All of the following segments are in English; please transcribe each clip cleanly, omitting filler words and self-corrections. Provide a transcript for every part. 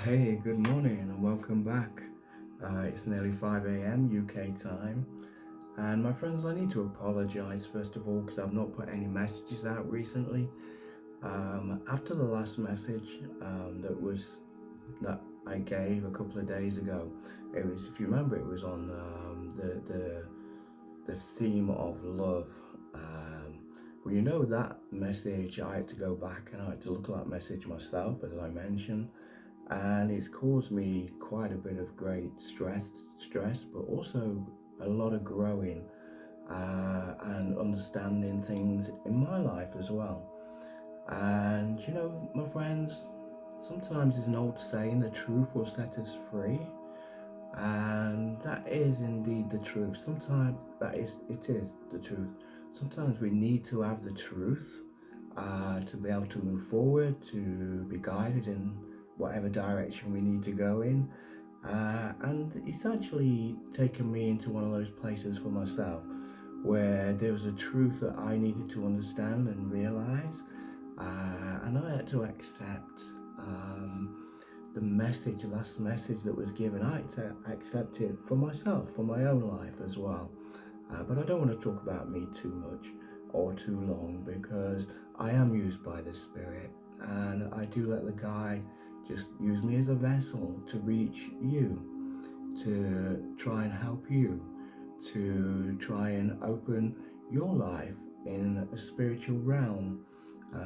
Hey, good morning and welcome back. It's nearly 5 a.m. UK time. And my friends, I need to apologize first of all because I've not put any messages out recently. After the last message that I gave a couple of days ago, it was, if you remember, it was on the theme of love. Well, you know that message, I had to go back and I had to look at that message myself, as I mentioned, and it's caused me quite a bit of great stress, but also a lot of growing and understanding things in my life as well. And you know, my friends, sometimes there's an old saying, the truth will set us free. And that is indeed the truth. Sometimes it is the truth. Sometimes we need to have the truth to be able to move forward, to be guided in whatever direction we need to go in. And it's actually taken me into one of those places for myself where there was a truth that I needed to understand and realize, and I had to accept the message, the last message that was given. I had to accept it for myself, for my own life as well. But I don't want to talk about me too much or too long because I am used by the Spirit, and I do let the guide just use me as a vessel to reach you, to try and help you, to try and open your life in a spiritual realm.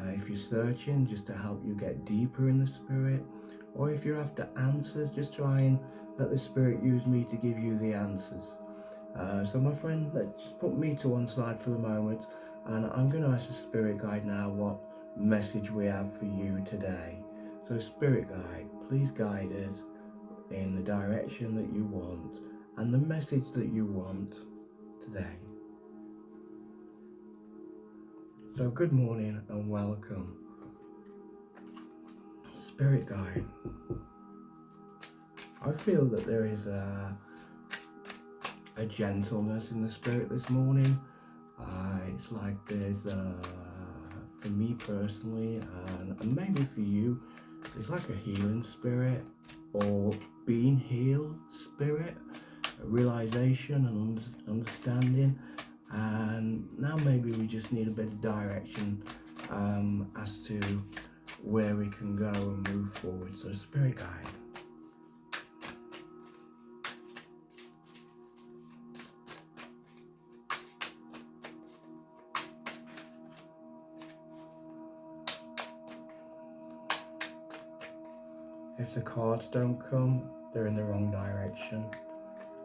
If you're searching, just to help you get deeper in the Spirit, or if you're after answers, just try and let the Spirit use me to give you the answers. So my friend, let's just put me to one side for the moment, and I'm going to ask the Spirit Guide now what message we have for you today. So Spirit Guide, please guide us in the direction that you want and the message that you want today. So good morning and welcome. Spirit Guide, I feel that there is a gentleness in the Spirit this morning. It's like there's, for me personally, and maybe for you, it's like a healing spirit or being healed spirit, a realization and understanding. And now maybe we just need a bit of direction as to where we can go and move forward. So Spirit Guide. If the cards don't come, they're in the wrong direction,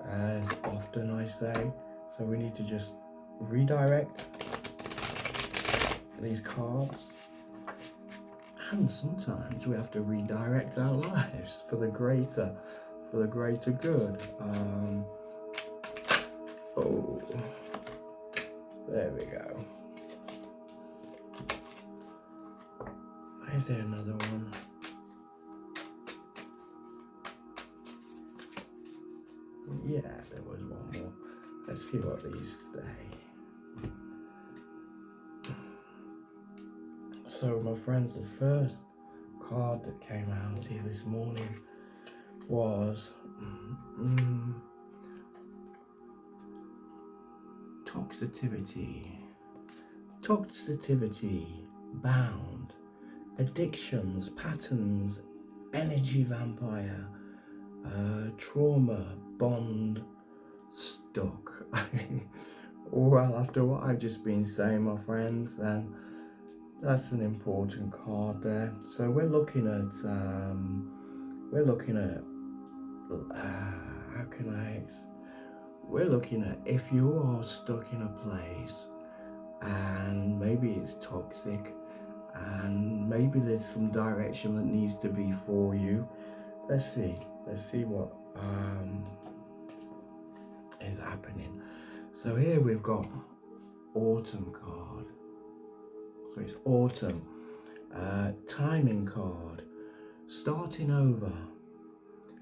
as often I say. So we need to just redirect these cards, and sometimes we have to redirect our lives for the greater good. Oh, there we go. Is there another one? Yeah, there was one more. Let's see what these say. So my friends, the first card that came out here this morning was toxicity, bound, addictions, patterns, energy vampire, trauma, bond, stuck. Well, after what I've just been saying, my friends, then that's an important card there. So we're looking at how can I? We're looking at if you are stuck in a place and maybe it's toxic and maybe there's some direction that needs to be for you. Let's see what is happening. So here we've got autumn card. So it's autumn. Timing card. Starting over.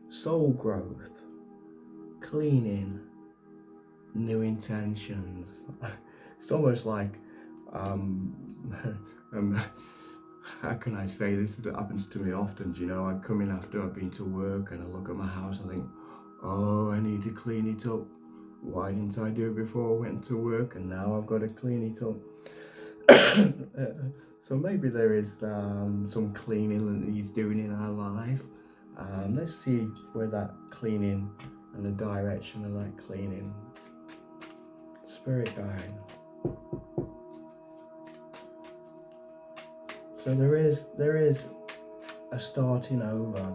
Soul growth. Cleaning. New intentions. It's almost like how can I say this? That happens to me often. Do you know, I come in after I've been to work and I look at my house and think, oh, I need to clean it up. Why didn't I do it before I went to work? And now I've got to clean it up. So maybe there is some cleaning that needs doing in our life. Let's see where that cleaning and the direction of that cleaning. Spirit guide. So there is a starting over.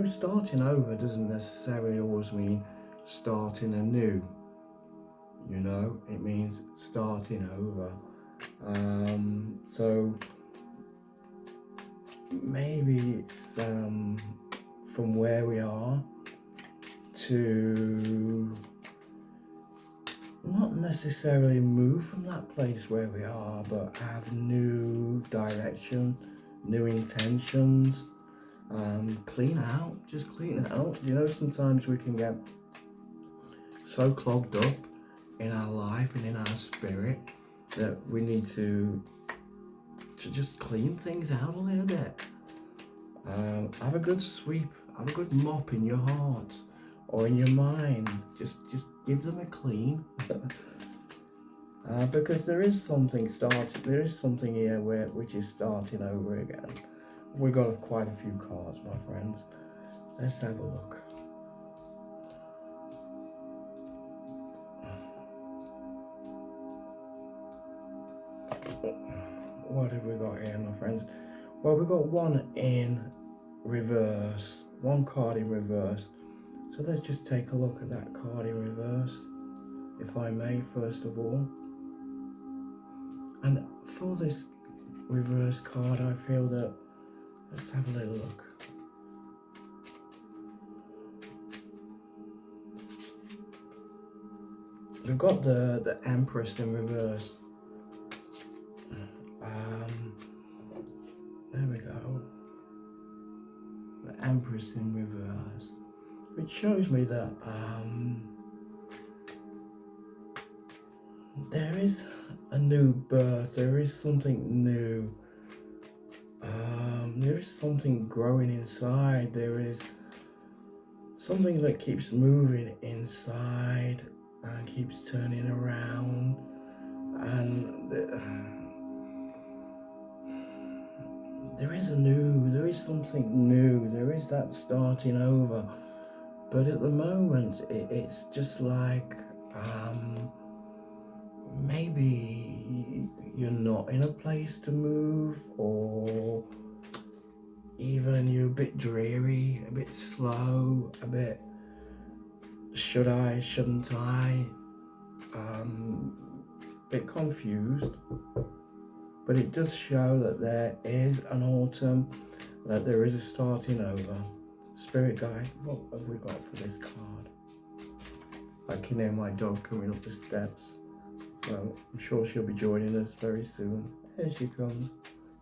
Starting over doesn't necessarily always mean starting anew. It means starting over. So maybe it's from where we are to not necessarily move from that place where we are, but have new direction, new intentions, clean out, just clean it out. Sometimes we can get so clogged up in our life and in our spirit that we need to just clean things out a little bit. Have a good sweep, have a good mop in your heart or in your mind. Just give them a clean. Because there is something here which is starting over again. We got quite a few cards, my friends. Let's have a look. What have we got here, my friends? Well, we've got one in reverse, one card in reverse. So let's just take a look at that card in reverse, if I may, first of all. And for this reverse card, I feel that, let's have a little look. We've got the Empress in reverse. There we go. The Empress in reverse, which shows me that there is a new birth. There is something new. There is something growing inside. There is something that keeps moving inside and keeps turning around, and there is something new, there is that starting over. But at the moment, it's just like, maybe you're not in a place to move, or even you're a bit dreary, a bit slow, a bit should I, shouldn't I, a bit confused. But it does show that there is an autumn, that there is a starting over. Spirit guide, what have we got for this card? I can hear my dog coming up the steps, so I'm sure she'll be joining us very soon. Here she comes.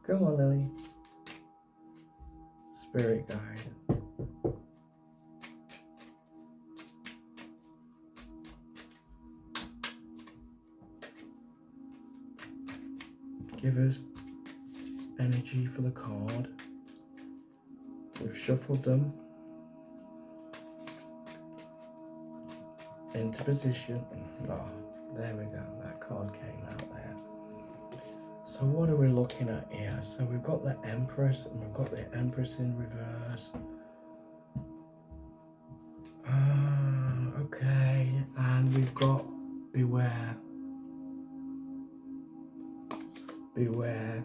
Come on, Lily. Spirit guide. Give us energy for the card. We've shuffled them into position. Oh, there we go. That card came out there. So what are we looking at here? So we've got the Empress and we've got the Empress in reverse. Okay, and we've got Beware. Beware.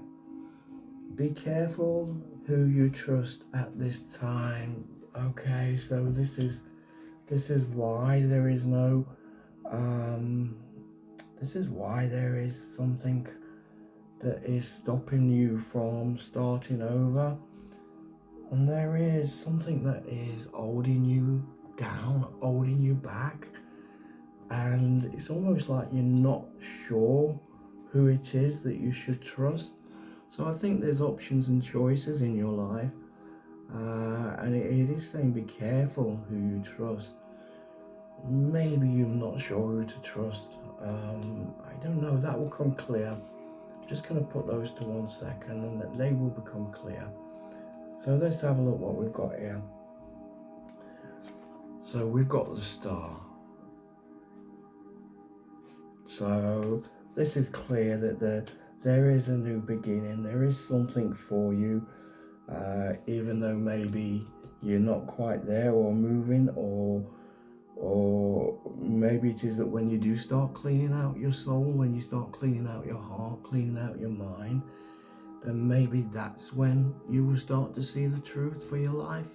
Be careful who you trust at this time. Okay, so this is why there is no this is why there is something that is stopping you from starting over, and there is something that is holding you down, holding you back, and it's almost like you're not sure who it is that you should trust. So I think there's options and choices in your life, and it is saying be careful who you trust. Maybe you're not sure who to trust. I don't know, that will come clear Just going to put those to 1 second and that they will become clear. So let's have a look what we've got here. So we've got the star. So this is clear that there is a new beginning. There is something for you, even though maybe you're not quite there or moving, or maybe it is that when you do start cleaning out your soul, when you start cleaning out your heart, cleaning out your mind, then maybe that's when you will start to see the truth for your life,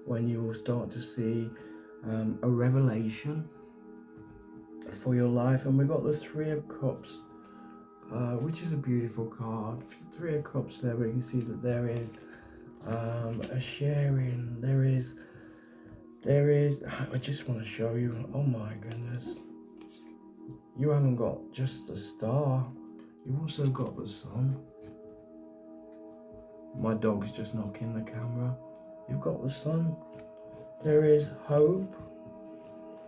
when you will start to see a revelation for your life. And we've got the Three of Cups, which is a beautiful card. Three of Cups there, we can see that there is a sharing, there is, I just want to show you, oh my goodness, you haven't got just the star, you've also got the sun. My dog's just knocking the camera. You've got the sun, there is hope.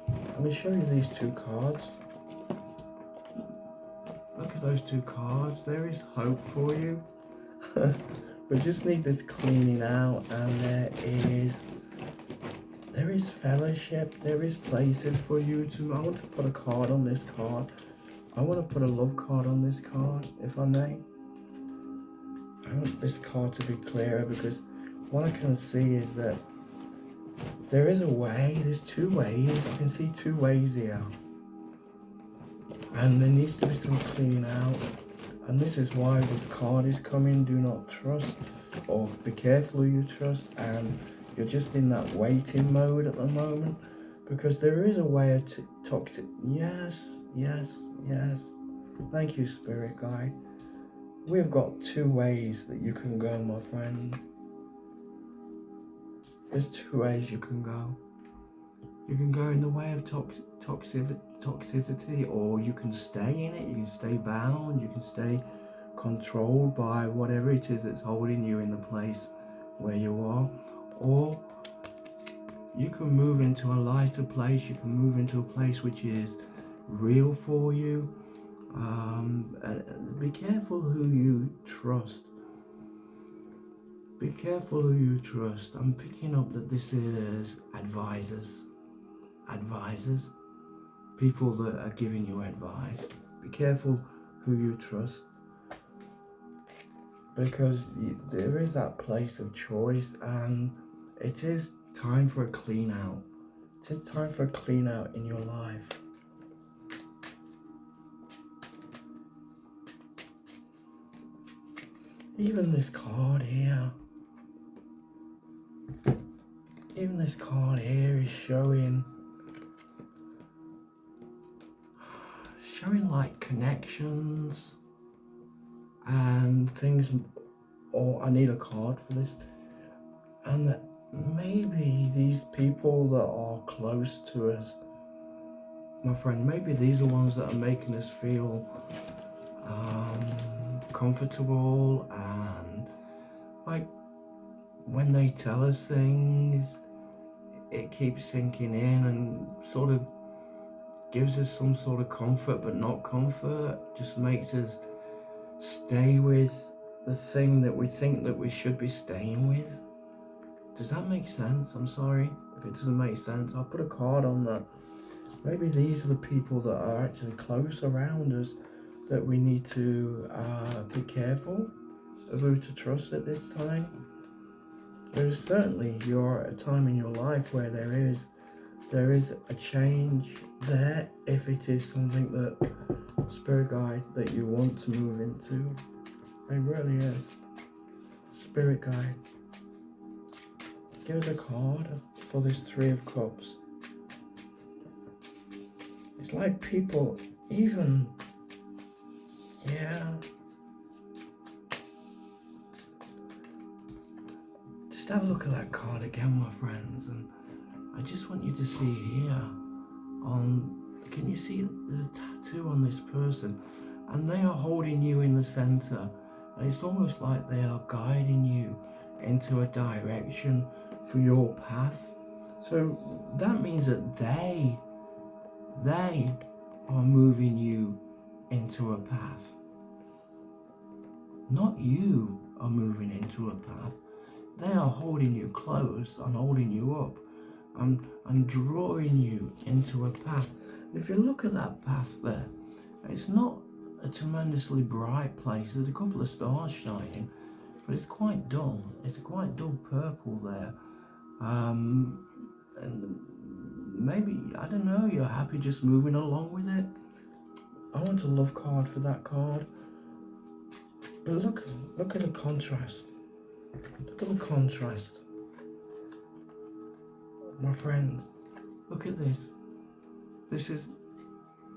Let me show you these two cards. Look at those two cards, there is hope for you. We just need this cleaning out, and there is fellowship, there is places for you to, I want to put a card on this card. I want to put a love card on this card, if I may. I want this card to be clearer, because what I can see is that there is a way, there's two ways. I can see two ways here. And there needs to be some cleaning out. And this is why this card is coming. Do not trust, or be careful who you trust. And you're just in that waiting mode at the moment, because there is a way of toxic. Yes. Thank you, Spirit Guide. We've got two ways that you can go, my friend. There's two ways you can go. You can go in the way of toxicity, or you can stay in it. You can stay bound. You can stay controlled by whatever it is that's holding you in the place where you are. Or you can move into a lighter place. You can move into a place which is real for you. And be careful who you trust. Be careful who you trust. I'm picking up that this is advisors, people that are giving you advice. Be careful who you trust, because there is that place of choice, and it is time for a clean out. It is time for a clean out in your life. Even this card here. Even this card here is showing like connections and things. Or I need a card for this. And that maybe these people that are close to us, my friend, maybe these are ones that are making us feel comfortable, and like when they tell us things, it keeps sinking in and sort of gives us some sort of comfort, but not comfort. Just makes us stay with the thing that we think that we should be staying with. Does that make sense? I'm sorry if it doesn't make sense. I'll put a card on that. Maybe these are the people that are actually close around us that we need to be careful of who to trust at this time. There's certainly you're at a time in your life where there is a change there, if it is something that Spirit Guide that you want to move into. It really is. Spirit Guide, give us a card for this Three of Cups. It's like people even, just have a look at that card again, my friends, and I just want you to see here can you see there's a tattoo on this person, and they are holding you in the center, and it's almost like they are guiding you into a direction for your path. So that means that they are moving you into a path. not you, are moving into a path. They are holding you close and holding you up and drawing you into a path. And if you look at that path there, it's not a tremendously bright place. There's a couple of stars shining, but it's quite dull. It's a quite dull purple there. And maybe, I don't know, you're happy just moving along with it. I want a love card for that card. But look at the contrast. Look at the contrast. My friends, look at this. This is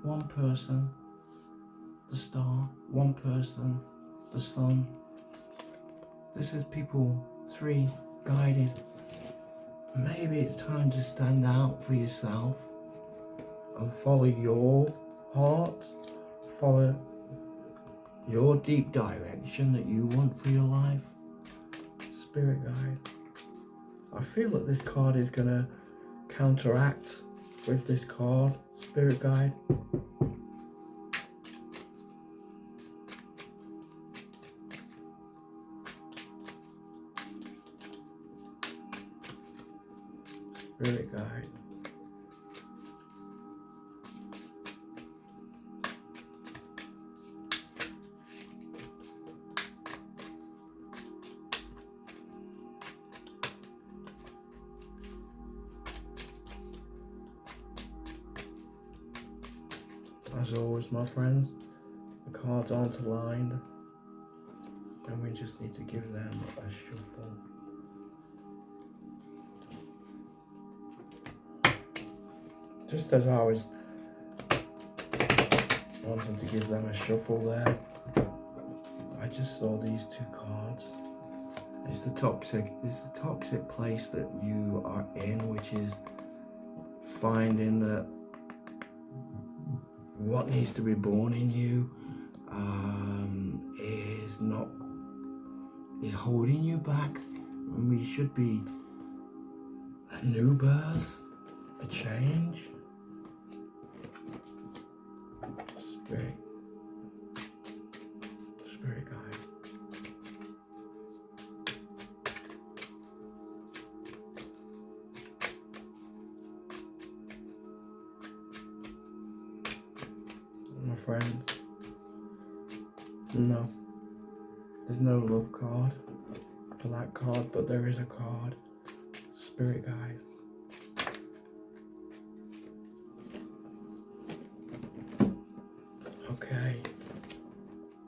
one person, the star, one person, the sun. This is people, three, guided. Maybe it's time to stand out for yourself and follow your heart, follow your deep direction that you want for your life. Spirit guide. I feel that this card is going to counteract with this card, Spirit guide. Spirit guide. As always, my friends, the cards aren't aligned, and we just need to give them a shuffle. Just as I was wanting to give them a shuffle there, I just saw these two cards. It's the toxic place that you are in, which is finding that what needs to be born in you is holding you back, and we should be a new birth, a change. Spirit guide. My friends, no, there's no love card for that card, but there is a card, Spirit guide. Okay,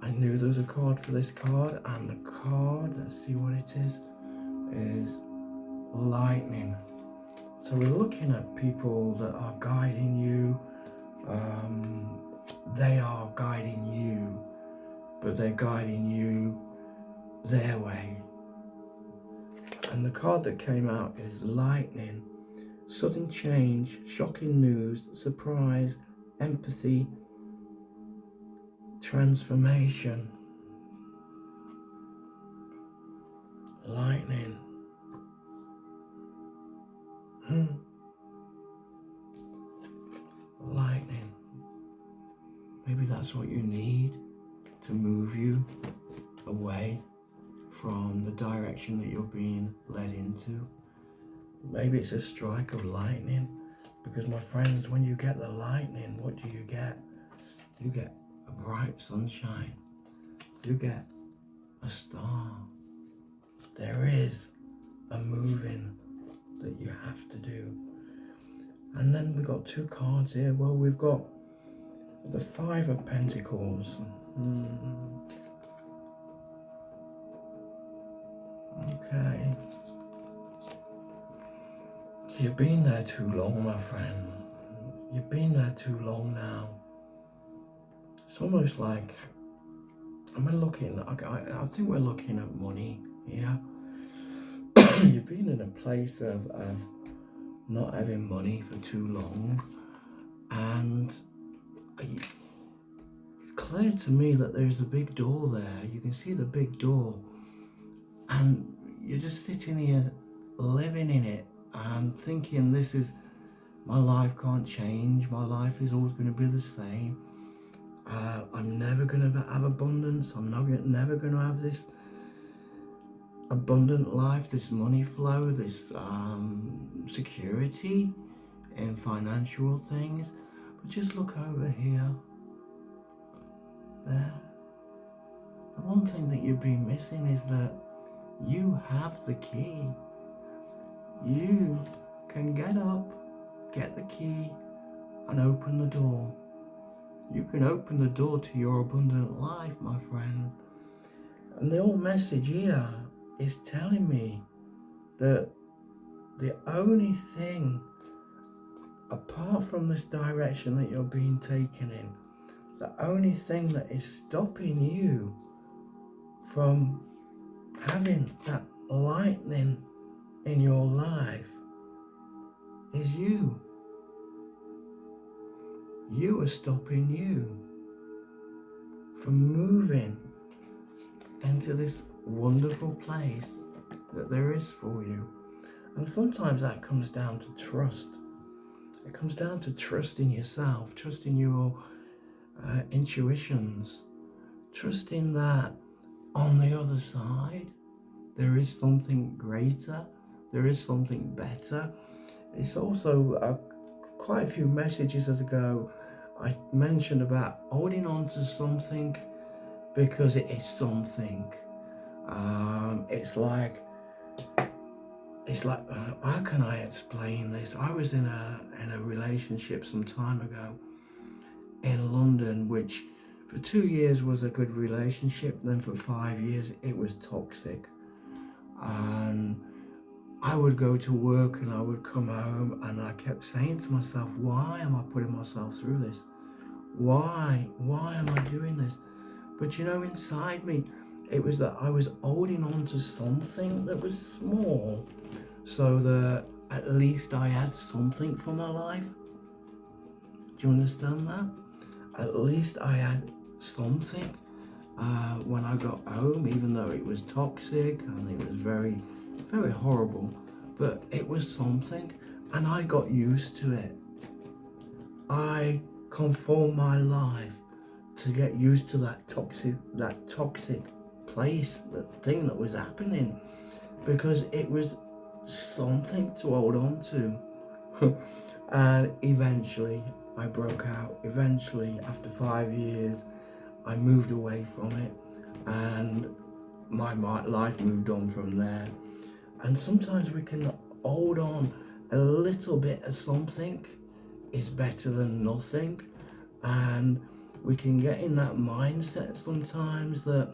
I knew there was a card for this card, and the card, let's see what it is lightning. So we're looking at people that are guiding you. They are guiding you, but they're guiding you their way. And the card that came out is lightning. Sudden change, shocking news, surprise, empathy, transformation. Lightning. Lightning. Maybe that's what you need to move you away from the direction that you're being led into. Maybe it's a strike of lightning, because my friends, when you get the lightning, what do you get? You get a bright sunshine. You get a star. There is a moving that you have to do. And then we've got two cards here. Well, we've got the Five of Pentacles. Okay. You've been there too long, my friend. You've been there too long now. It's almost like, I think we're looking at money here. You've been in a place of not having money for too long, and it's clear to me that there's a big door there. You can see the big door, and you're just sitting here living in it and thinking, this is, my life can't change, my life is always going to be the same. I'm never going to have abundance. I'm never going to have this abundant life, this money flow, this security in financial things. But just look over here, there. The one thing that you've been missing is that you have the key. You can get up, get the key, and open the door. You can open the door to your abundant life, my friend. And the whole message here is telling me that the only thing, apart from this direction that you're being taken in, the only thing that is stopping you from having that lightning in your life is you. You are stopping you from moving into this wonderful place that there is for you. And sometimes that comes down to trust. It comes down to trusting yourself, trusting your intuitions, trusting that on the other side there is something greater, there is something better. It's also quite a few messages ago I mentioned about holding on to something because it is something. It's like how can I explain this? I was in a relationship some time ago in London, which for 2 years was a good relationship. Then for 5 years it was toxic, and I would go to work and I would come home and I kept saying to myself, why am I putting myself through this? Why am I doing this? But you know, inside me, it was that I was holding on to something that was small, so that at least I had something for my life. Do you understand that? At least I had something when I got home, even though it was toxic and it was very, very horrible, but it was something, and I got used to it. I conformed my life to get used to that toxic place, that thing that was happening, because it was something to hold on to. And eventually I broke out. Eventually, after 5 years, I moved away from it, and my life moved on from there. And sometimes we can hold on a little bit of something is better than nothing, and we can get in that mindset sometimes that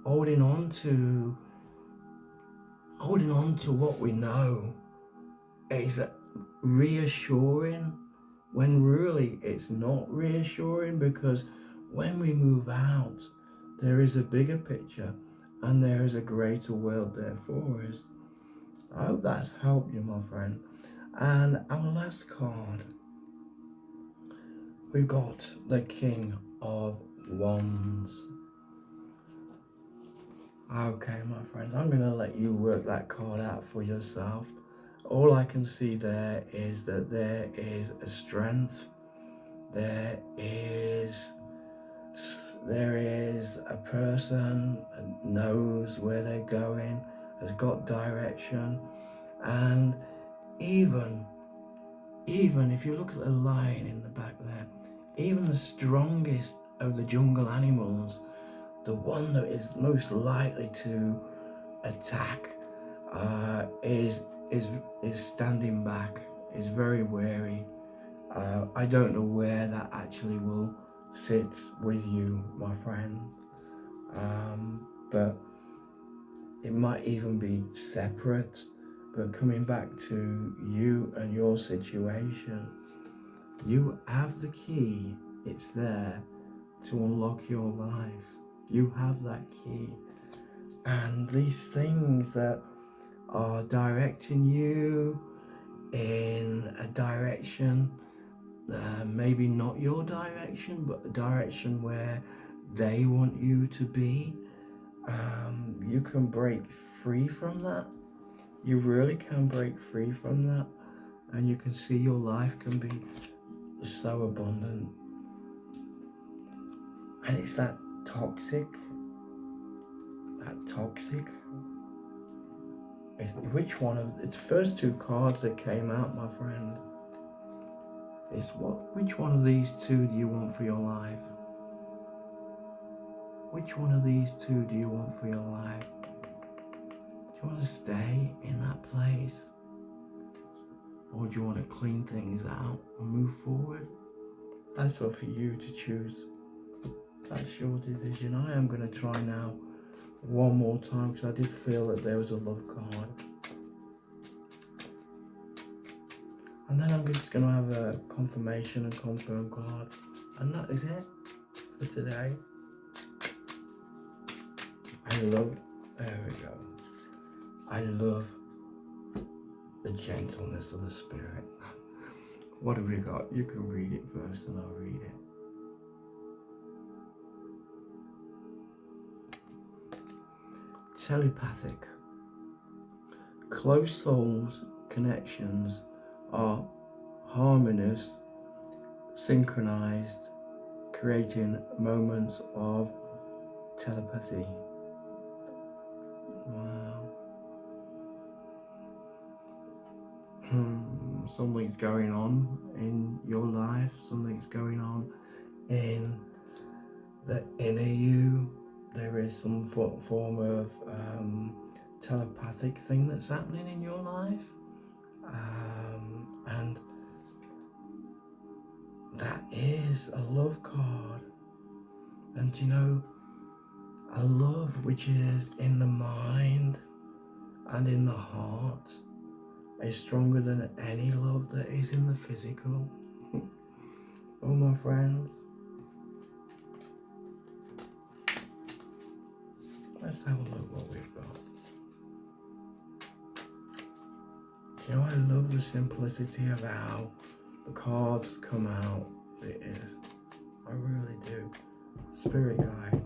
holding on to what we know is reassuring, when really it's not reassuring, because when we move out, there is a bigger picture and there is a greater world there for us. I hope that's helped you, my friend. And our last card, we've got the King of Wands. Okay, my friends, I'm going to let you work that card out for yourself. All I can see there is that there is a strength, there is a person that knows where they're going, has got direction, and even if you look at the lion in the back there, even the strongest of the jungle animals, the one that is most likely to attack, is standing back, is very wary. I don't know where that actually will sit with you, my friend, but it might even be separate. But coming back to you and your situation, you have the key. It's there to unlock your life. You have that key. And these things that are directing you in a direction, maybe not your direction, but a direction where they want you to be, you can break free from that. You really can break free from that, and you can see your life can be so abundant. And it's that toxic. Which one of its first two cards that came out, my friend? Is which one of these two do you want for your life? Which one of these two do you want for your life? Do you want to stay in that place? Or do you want to clean things out and move forward? That's up for you to choose. That's your decision. I am going to try now one more time because I did feel that there was a love card. And then I'm just going to have a confirmation and confirm card. And that is it for today. There we go. I love the gentleness of the spirit. What have we got? You can read it first and I'll read it. Telepathic. Close souls connections are harmonious, synchronized, creating moments of telepathy. Wow. Something's going on in your life, something's going on in the inner you. There is some form of telepathic thing that's happening in your life. And that is a love card. And you know, a love which is in the mind and in the heart is stronger than any love that is in the physical. Oh, my friends. Let's have a look what we've got. You know, I love the simplicity of how the cards come out. It is. I really do. Spirit guide.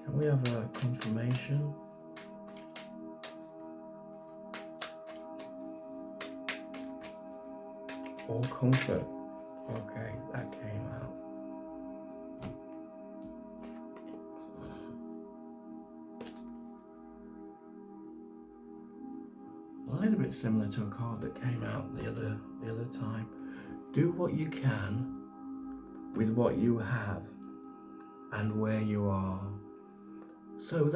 Can we have a confirmation? Or comfort. Okay, that came out. A little bit similar to a card that came out the other time. Do what you can with what you have and where you are. So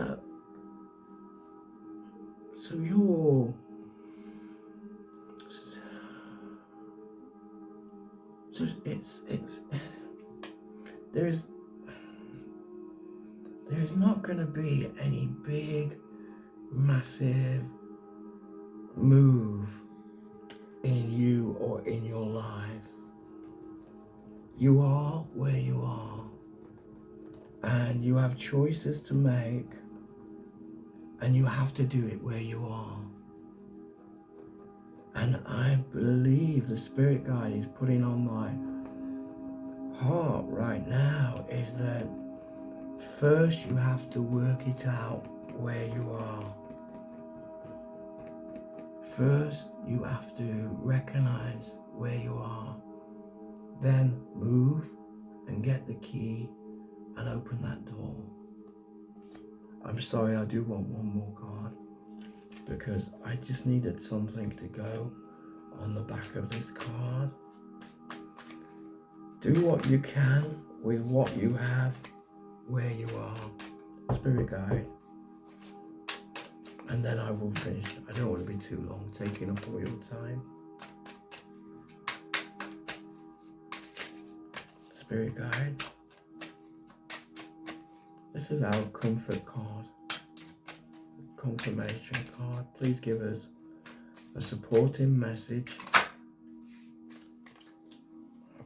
there's not going to be any big, massive move in you or in your life. You are where you are, and you have choices to make, and you have to do it where you are. And I believe the spirit guide is putting on my heart right now is that first you have to work it out where you are. First you have to recognize where you are. Then move and get the key and open that door. I'm sorry, I do want one more card because I just needed something to go on the back of this card. Do what you can with what you have, where you are. Spirit guide. And then I will finish. I don't want to be too long, taking up all your time. Spirit guide. This is our comfort card. Confirmation card. Please give us a supporting message.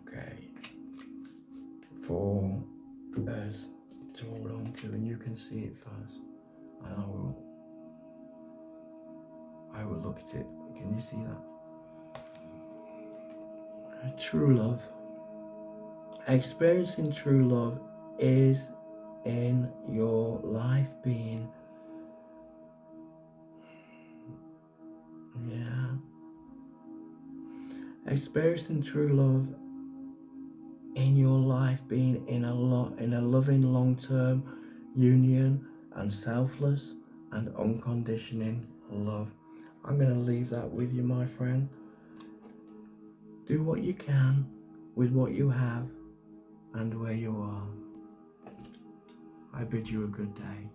Okay. For us to hold on to, and you can see it first. And I will look at it. Can you see that? True love. Experiencing true love is in your life being, experiencing true love in your life being in a loving long-term union and selfless and unconditioning love. I'm going to leave that with you, my friend. Do what you can with what you have and where you are. I bid you a good day.